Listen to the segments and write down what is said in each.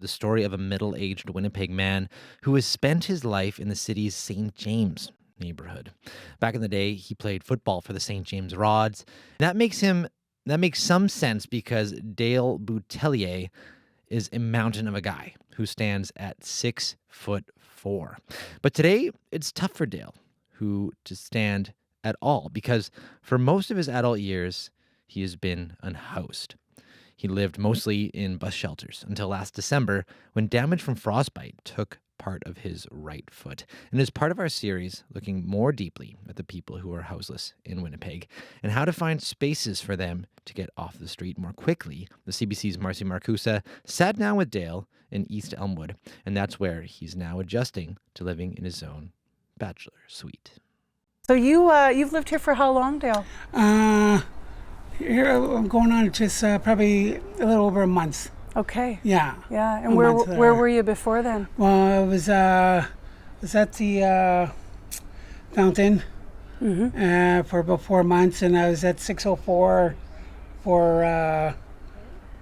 the story of a middle-aged Winnipeg man who has spent his life in the city's St. James neighborhood. Back in the day, he played football for the St. James Rods. That makes some sense because Dale Boutilier is a mountain of a guy who stands at 6'4". But today, it's tough for Dale, who to stand at all, because for most of his adult years, he has been unhoused. He lived mostly in bus shelters until last December when damage from frostbite took part of his right foot. And as part of our series, looking more deeply at the people who are houseless in Winnipeg and how to find spaces for them to get off the street more quickly, the CBC's Marcy Markusa sat down with Dale in East Elmwood, and that's where he's now adjusting to living in his own bachelor suite. So you've lived here for how long, Dale? Here I'm going on just probably a little over a month. Okay. Yeah. Yeah. And where were you before then? Well, I was at the fountain for about 4 months, and I was at 604 for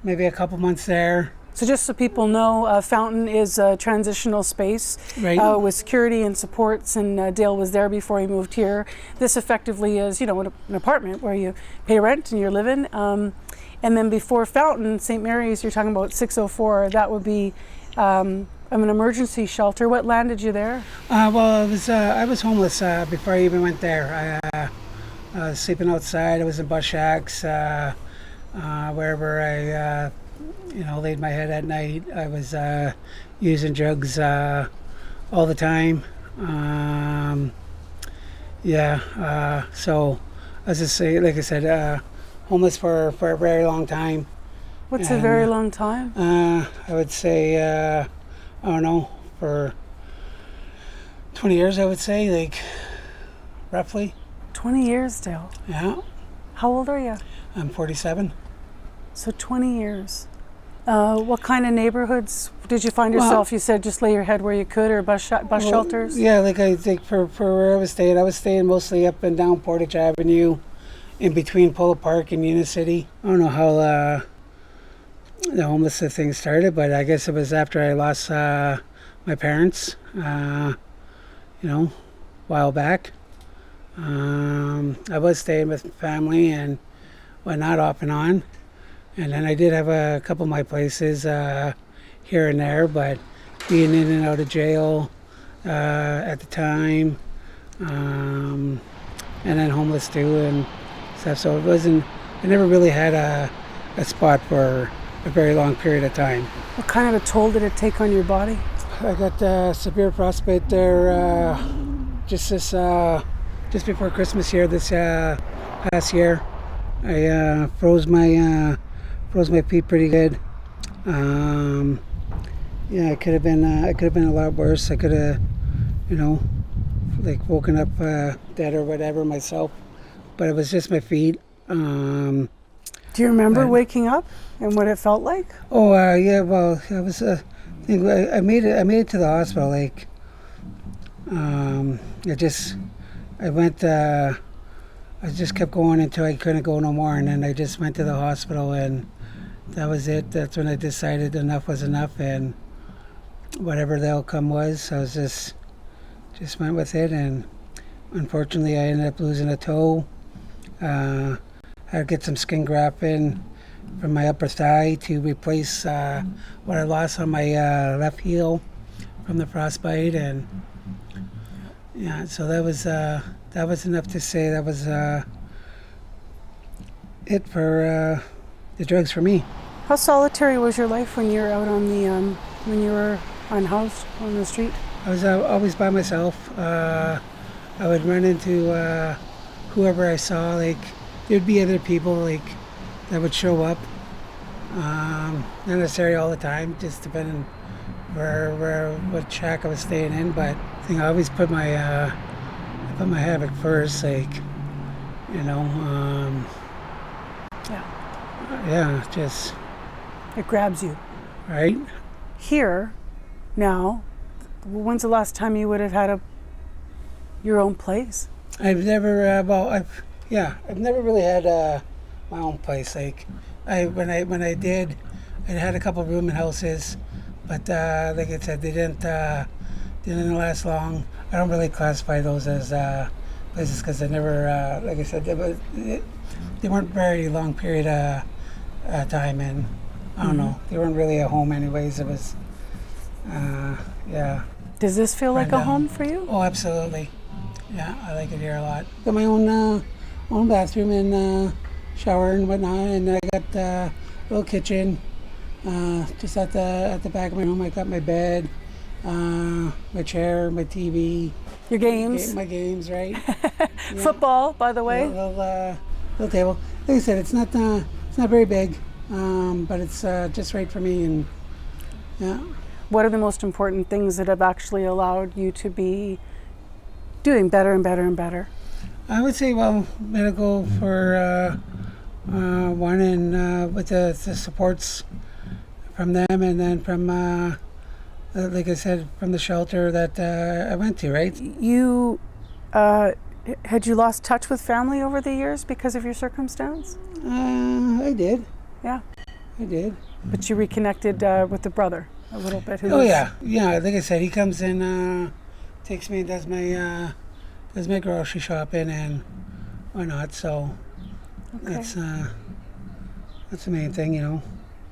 maybe a couple months there. So just so people know, Fountain is a transitional space with security and supports, and Dale was there before he moved here. This effectively is, an apartment where you pay rent and you're living. And then before Fountain, St. Mary's, you're talking about 604, that would be an emergency shelter. What landed you there? Well, I was homeless before I even went there. I was sleeping outside. I was in bus shacks, wherever I laid my head at night. I was using drugs all the time. So I was just like I said, homeless for a very long time. What's a very long time? I would say, I don't know, for 20 years, I would say, like, roughly. 20 years, Dale. Yeah. How old are you? I'm 47. So 20 years. What kind of neighborhoods did you find yourself? You said just lay your head where you could, or bus shelters? Yeah, like I think for where I was staying mostly up and down Portage Avenue, in between Polo Park and Unicity. I don't know how the homeless thing started, but I guess it was after I lost my parents, a while back. I was staying with family and whatnot off and on. And then I did have a couple of my places here and there, but being in and out of jail at the time, and then homeless too and stuff. So I never really had a spot for a very long period of time. What kind of a toll did it take on your body? I got severe frostbite there just before Christmas here this past year. I froze my feet pretty good. It could have been a lot worse. I could have, woken up dead or whatever myself. But it was just my feet. Do you remember waking up and what it felt like? Oh yeah. Well, I was. I made it to the hospital. I just kept going until I couldn't go no more, and then I just went to the hospital, and that was it. That's when I decided enough was enough, and whatever the outcome was, I was just went with it. And unfortunately, I ended up losing a toe. I had to get some skin graft in from my upper thigh to replace what I lost on my left heel from the frostbite, and so that was enough to say that was it for the drugs for me. How solitary was your life when you were out on the when you were unhoused on the street? I was always by myself. I would run into whoever I saw. Like, there'd be other people that would show up. Not necessarily all the time, just depending what shack I was staying in. But I think I always put my havoc first, just it grabs you, right? Here, now, when's the last time you would have had your own place? I've never, I've never really had my own place. When I did, I had a couple of rooming houses, But like I said, they didn't last long. I don't really classify those as places because they never, like I said, they weren't very long period time, and I don't know, they weren't really a home anyways. It was, yeah. Does this feel like a home for you? Oh, absolutely. Yeah, I like it here a lot. Got my own bathroom and shower and whatnot, and I got a little kitchen just at the back of my room. I got my bed, my chair, my TV. Your games? My games, right? Yeah. Football, by the way. Little table. Like I said, it's not very big, but it's just right for me. And yeah. What are the most important things that have actually allowed you to be doing better and better and better? I would say, well, medical for one, and with the supports from them, and then from, like I said, from the shelter that I went to, right? You, had you lost touch with family over the years because of your circumstance? I did. Yeah. I did. But you reconnected with the brother a little bit. Yeah. Like I said, he comes in, takes me, does my grocery shopping and whatnot. So that's the main thing, you know.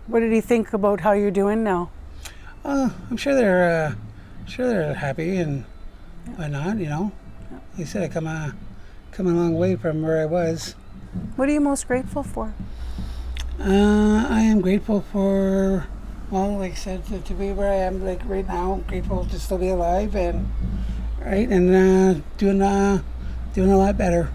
What did he think about how you're doing now? I'm sure they're happy and whatnot, you know. Like I said, I come a long way from where I was. What are you most grateful for? I am grateful for, well, like I said, to be where I am, like right now. Grateful to still be alive and doing a lot better.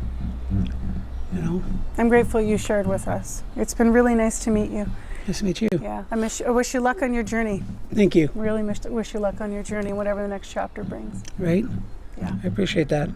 You know. I'm grateful you shared with us. It's been really nice to meet you. Nice to meet you. Yeah, I wish you luck on your journey. Thank you. Really wish you luck on your journey, whatever the next chapter brings. Right. Yeah. I appreciate that.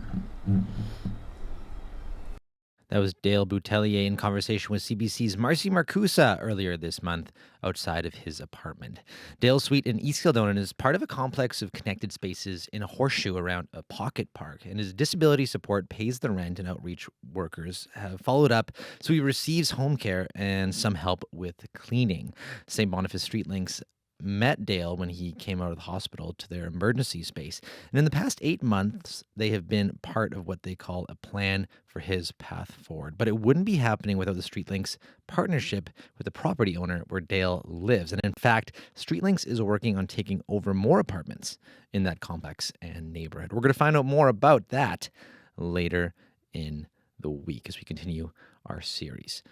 That was Dale Boutilier in conversation with CBC's Marcy Markusa earlier this month outside of his apartment. Dale's suite in East Kildonan is part of a complex of connected spaces in a horseshoe around a pocket park, and his disability support pays the rent, and outreach workers have followed up, so he receives home care and some help with cleaning. St. Boniface Street Links met Dale when he came out of the hospital to their emergency space. And in the past 8 months, they have been part of what they call a plan for his path forward. But it wouldn't be happening without the StreetLinks partnership with the property owner where Dale lives. And in fact, StreetLinks is working on taking over more apartments in that complex and neighborhood. We're going to find out more about that later in the week as we continue our series.